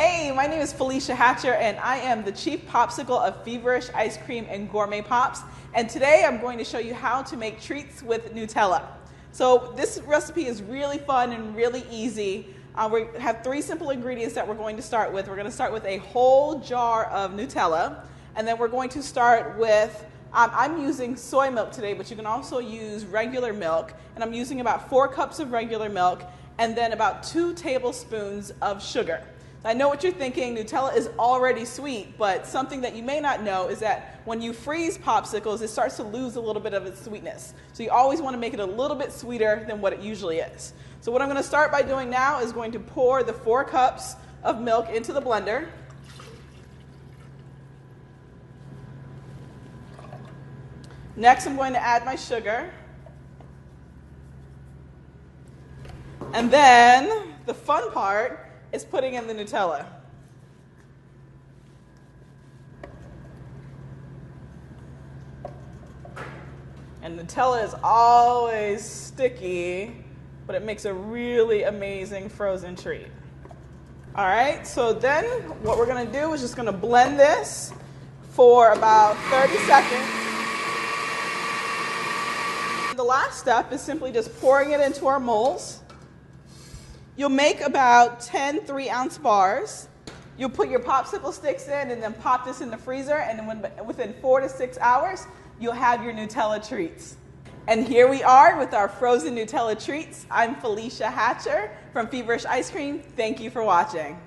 Hey, my name is Felicia Hatcher and I am the Chief Popsicle of Feverish Ice Cream and Gourmet Pops. And today I'm going to show you how to make treats with Nutella. So this recipe is really fun and really easy. We have three simple ingredients that we're going to start with. We're going to start with a whole jar of Nutella, and then we're going to start with, I'm using soy milk today, but you can also use regular milk, and I'm using about 4 cups of regular milk, and then about 2 tablespoons of sugar. I know what you're thinking, Nutella is already sweet, but something that you may not know is that when you freeze popsicles, it starts to lose a little bit of its sweetness. So you always want to make it a little bit sweeter than what it usually is. So what I'm going to start by doing now is going to pour the 4 cups of milk into the blender. Next, I'm going to add my sugar. And then the fun part is putting in the Nutella. And Nutella is always sticky, but it makes a really amazing frozen treat. All right, so then what we're gonna do is just gonna blend this for about 30 seconds. The last step is simply just pouring it into our molds. You'll make about 10 3-ounce bars. You'll put your popsicle sticks in and then pop this in the freezer, and then within 4 to 6 hours, you'll have your Nutella treats. And here we are with our frozen Nutella treats. I'm Felicia Hatcher from Feverish Ice Cream. Thank you for watching.